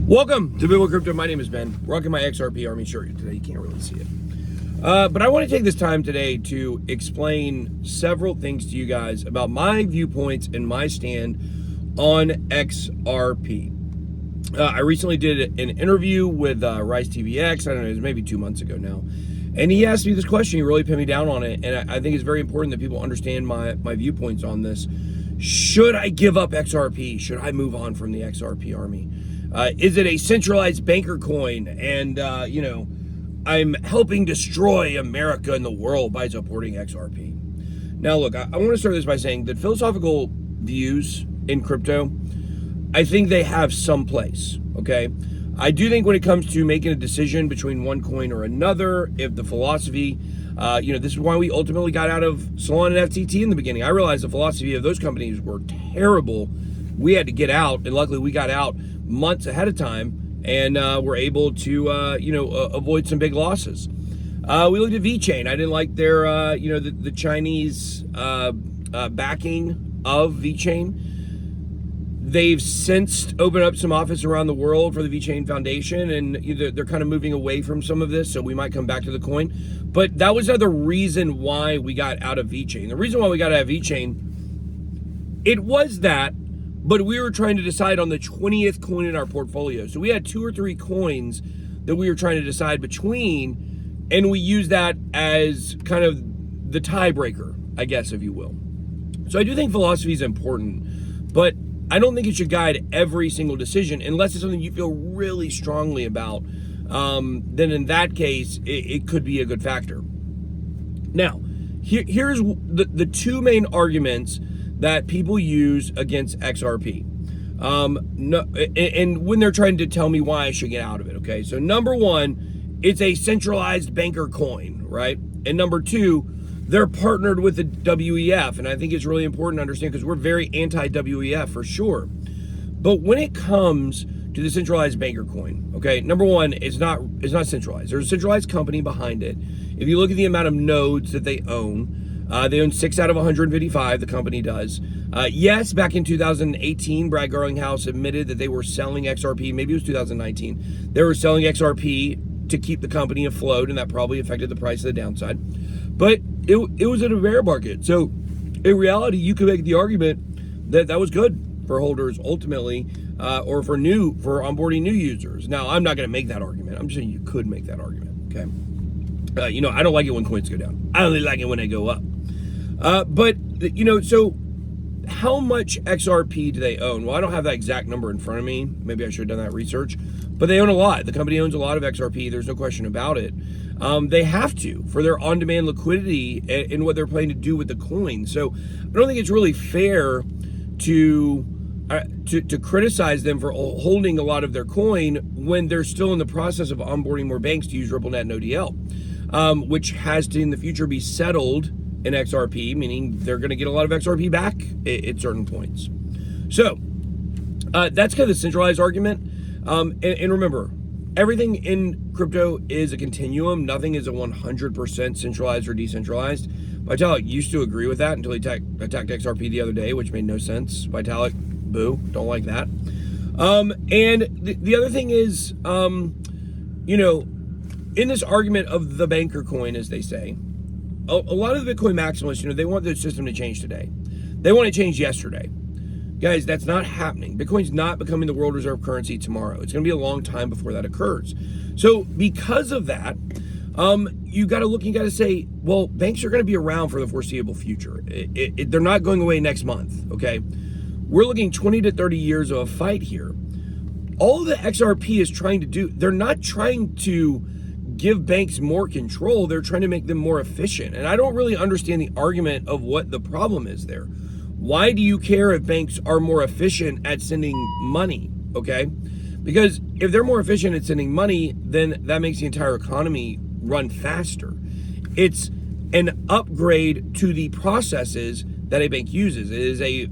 Welcome to BitSquad Crypto. My name is Ben. Rocking my XRP Army shirt today. You can't really see it. But I want to take this time today to explain several things to you guys about my viewpoints and my stand on XRP. I recently did an interview with Rise TVX. I don't know, it was maybe 2 months ago now. And he asked me this question. He really pinned me down on it. And I think it's very important that people understand my viewpoints on this. Should I give up XRP? Should I move on from the XRP army? Is it a centralized banker coin? And, I'm helping destroy America and the world by supporting XRP. Now, look, I want to start this by saying that philosophical views in crypto, I think they have some place, okay? I do think when it comes to making a decision between one coin or another, if the philosophy, this is why we ultimately got out of Solana and FTT in the beginning. I realized the philosophy of those companies were terrible. We had to get out, and luckily we got out months ahead of time, and we're able to, avoid some big losses. We looked at VeChain. I didn't like their, the Chinese backing of VeChain. They've since opened up some office around the world for the VeChain Foundation, and they're kind of moving away from some of this, so we might come back to the coin. But that was another reason why we got out of VeChain. The reason why we got out of VeChain, it was that, but we were trying to decide on the 20th coin in our portfolio. So we had 2 or 3 coins that we were trying to decide between, and we used that as kind of the tiebreaker, I guess, if you will. So I do think philosophy is important, but I don't think it should guide every single decision unless it's something you feel really strongly about. Then in that case, it could be a good factor. Now, here's the 2 main arguments that people use against XRP. And when they're trying to tell me why I should get out of it, okay? So number 1, it's a centralized banker coin, right? And number 2, they're partnered with the WEF. And I think it's really important to understand because we're very anti-WEF for sure. But when it comes to the centralized banker coin, okay, number 1, it's not centralized. There's a centralized company behind it. If you look at the amount of nodes that they own 6 out of 155, the company does. Yes, back in 2018, Brad Garlinghouse admitted that they were selling XRP, maybe it was 2019. They were selling XRP to keep the company afloat, and that probably affected the price of the downside. But it was in a bear market. So in reality, you could make the argument that that was good for holders ultimately, or for onboarding new users. Now, I'm not going to make that argument. I'm just saying you could make that argument, okay? I don't like it when coins go down. I only like it when they go up. So how much XRP do they own? Well, I don't have that exact number in front of me. Maybe I should have done that research. But they own a lot. The company owns a lot of XRP. There's no question about it. They have to for their on-demand liquidity and what they're planning to do with the coin. So I don't think it's really fair to criticize them for holding a lot of their coin when they're still in the process of onboarding more banks to use RippleNet and ODL, which has to in the future be settled in XRP, meaning they're going to get a lot of XRP back at certain points. So that's kind of the centralized argument. And remember, everything in crypto is a continuum. Nothing is a 100% centralized or decentralized. Vitalik used to agree with that until he attacked XRP the other day, which made no sense. Vitalik, boo, don't like that. And the other thing is, in this argument of the banker coin, as they say, a lot of the Bitcoin maximalists, they want the system to change today. They want it changed yesterday. Guys, that's not happening. Bitcoin's not becoming the world reserve currency tomorrow. It's going to be a long time before that occurs. So because of that, you got to look, you got to say, well, banks are going to be around for the foreseeable future. They're not going away next month, okay? We're looking 20 to 30 years of a fight here. All the XRP is trying to do, they're not trying to give banks more control. They're trying to make them more efficient. And I don't really understand the argument of what the problem is there. Why do you care if banks are more efficient at sending money, okay? Because if they're more efficient at sending money, then that makes the entire economy run faster. It's an upgrade to the processes that a bank uses. It is a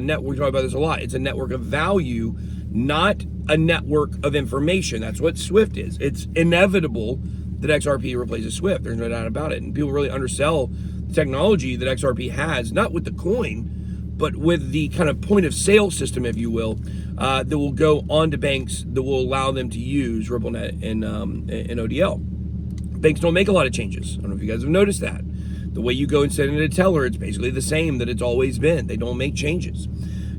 network, we talk about this a lot. It's a network of value, not a network of information. That's what SWIFT is. It's inevitable that XRP replaces SWIFT. There's no doubt about it. And people really undersell the technology that XRP has, not with the coin, but with the kind of point of sale system, if you will, that will go onto banks that will allow them to use RippleNet and ODL. Banks don't make a lot of changes. I don't know if you guys have noticed that. The way you go and send it to a teller, it's basically the same that it's always been. They don't make changes.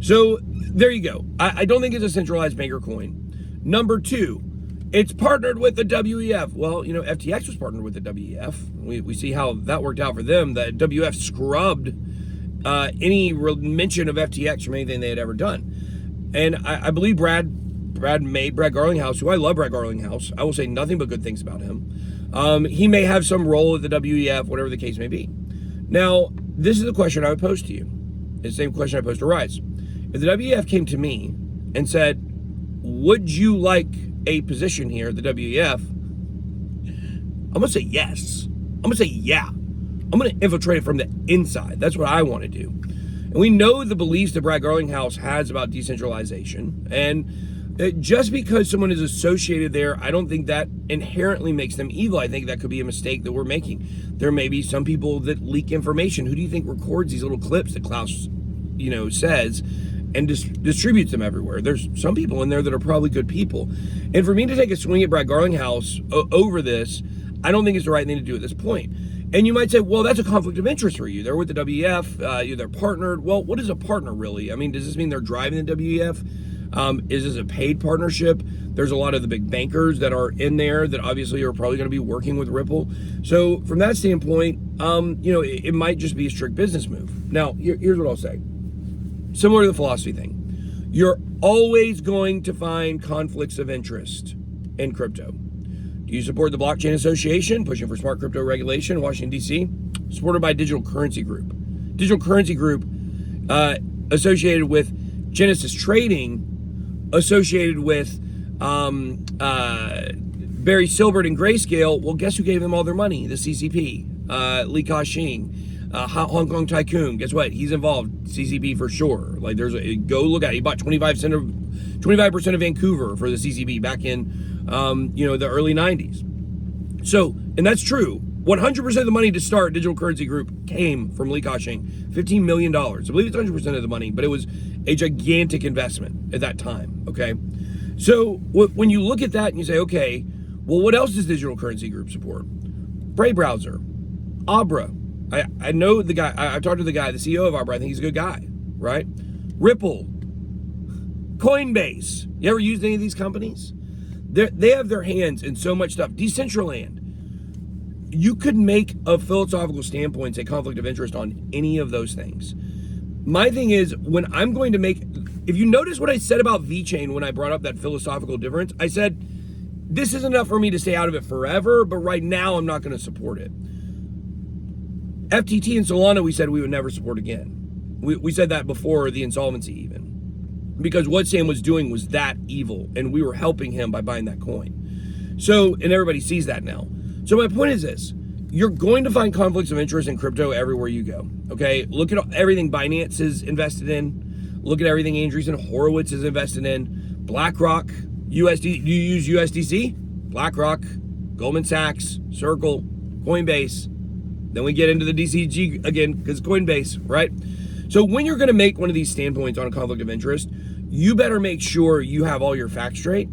So there you go. I don't think it's a centralized banker coin. Number two, it's partnered with the WEF. Well, FTX was partnered with the WEF. We see how that worked out for them. The WEF scrubbed any mention of FTX from anything they had ever done. And I believe Brad Garlinghouse, who I love Brad Garlinghouse, I will say nothing but good things about him. He may have some role at the WEF, whatever the case may be. Now, this is the question I would pose to you. It's the same question I posed to Rise. If the WEF came to me and said, would you like a position here at the WEF? I'm going to say yes. I'm going to say yeah. I'm going to infiltrate it from the inside. That's what I want to do. And we know the beliefs that Brad Garlinghouse has about decentralization. And just because someone is associated there, I don't think that inherently makes them evil. I think that could be a mistake that we're making. There may be some people that leak information. Who do you think records these little clips that Klaus, says and distributes them everywhere? There's some people in there that are probably good people. And for me to take a swing at Brad Garlinghouse over this, I don't think it's the right thing to do at this point. And you might say, well, that's a conflict of interest for you. They're with the WEF, they're partnered. Well, what is a partner really? I mean, does this mean they're driving the WEF? Is this a paid partnership? There's a lot of the big bankers that are in there that obviously are probably going to be working with Ripple. So from that standpoint, it might just be a strict business move. Now, here's what I'll say. Similar to the philosophy thing, you're always going to find conflicts of interest in crypto. Do you support the Blockchain Association, pushing for smart crypto regulation in Washington, D.C.? Supported by Digital Currency Group. Digital Currency Group, associated with Genesis Trading, associated with Barry Silbert and Grayscale. Well, guess who gave them all their money? The CCP, Li Ka-shing, Hong Kong Tycoon. Guess what? He's involved. CCP for sure. Like, go look at it. He bought 25% of Vancouver for the CCP back in the early 90s. So, and that's true. 100% of the money to start Digital Currency Group came from Li Ka-shing. $15 million. I believe it's 100% of the money, but it was a gigantic investment at that time, okay? So when you look at that and you say, okay, well, what else does Digital Currency Group support? Brave Browser, Abra. I know the guy. I've talked to the guy, the CEO of Abra. I think he's a good guy, right? Ripple, Coinbase. You ever used any of these companies? They have their hands in so much stuff. Decentraland. You could make a philosophical standpoint, say conflict of interest on any of those things. My thing is, when I'm going to make, if you notice what I said about VeChain when I brought up that philosophical difference, I said, this is enough for me to stay out of it forever, but right now I'm not going to support it. FTT and Solana, we said we would never support again. We said that before the insolvency even. Because what Sam was doing was that evil, and we were helping him by buying that coin. So, and everybody sees that now. So my point is this. You're going to find conflicts of interest in crypto everywhere you go, okay? Look at everything Binance is invested in. Look at everything Andreessen Horowitz is invested in. BlackRock, USD. Do you use USDC? BlackRock, Goldman Sachs, Circle, Coinbase. Then we get into the DCG again because Coinbase, right? So when you're going to make one of these standpoints on a conflict of interest, you better make sure you have all your facts straight.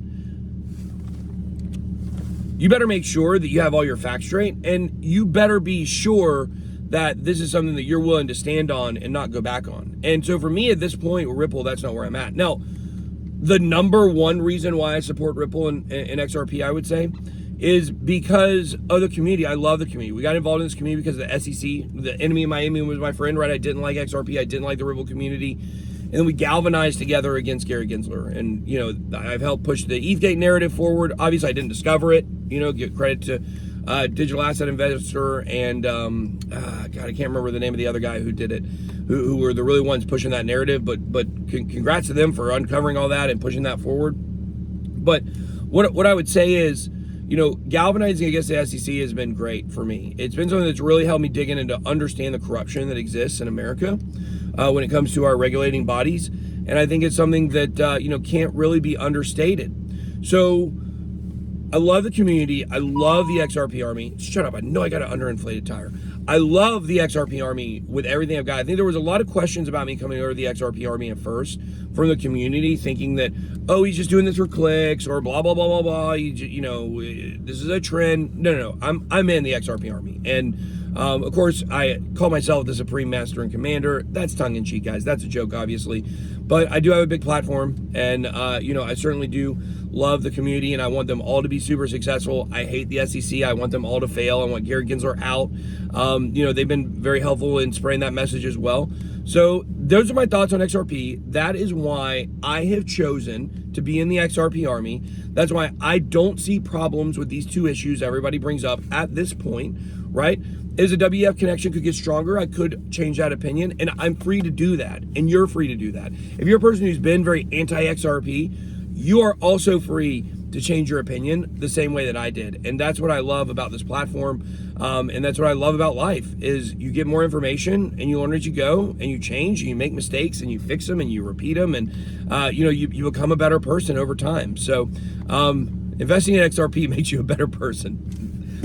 You better make sure that you have all your facts straight, and you better be sure that this is something that you're willing to stand on and not go back on. And so for me at this point with Ripple, that's not where I'm at. Now, the number one reason why I support Ripple and XRP, I would say, is because of the community. I love the community. We got involved in this community because of the SEC. The enemy in Miami was my friend, right? I didn't like XRP. I didn't like the Ripple community. And then we galvanized together against Gary Gensler. And, I've helped push the ETHgate narrative forward. Obviously, I didn't discover it. Give credit to Digital Asset Investor and, I can't remember the name of the other guy who did it, who were the really ones pushing that narrative. But congrats to them for uncovering all that and pushing that forward. But what I would say is, galvanizing against the SEC has been great for me. It's been something that's really helped me dig in and to understand the corruption that exists in America when it comes to our regulating bodies. And I think it's something that, can't really be understated. So I love the community. I love the XRP army. Shut up. I know I got an underinflated tire. I love the XRP army with everything I've got. I think there was a lot of questions about me coming over to the XRP army at first from the community, thinking that, oh, he's just doing this for clicks or blah, blah, blah, blah, blah. You know, this is a trend. No. I'm in the XRP army. And of course, I call myself the Supreme Master and Commander. That's tongue-in-cheek, guys. That's a joke, obviously. But I do have a big platform, and, you know, I certainly do love the community, and I want them all to be super successful. I hate the SEC. I want them all to fail. I want Gary Gensler out. You know, they've been very helpful in spreading that message as well. So those are my thoughts on XRP. That is why I have chosen to be in the XRP army. That's why I don't see problems with these two issues everybody brings up at this point, right? As a WEF connection could get stronger, I could change that opinion, and I'm free to do that, and you're free to do that. If you're a person who's been very anti-XRP, you are also free to change your opinion the same way that I did. And that's what I love about this platform, and that's what I love about life, is you get more information, and you learn as you go, and you change, and you make mistakes, and you fix them, and you repeat them, and you know, you become a better person over time. So investing in XRP makes you a better person.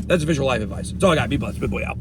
That's official life advice. That's all I got. Be blessed. Big boy out.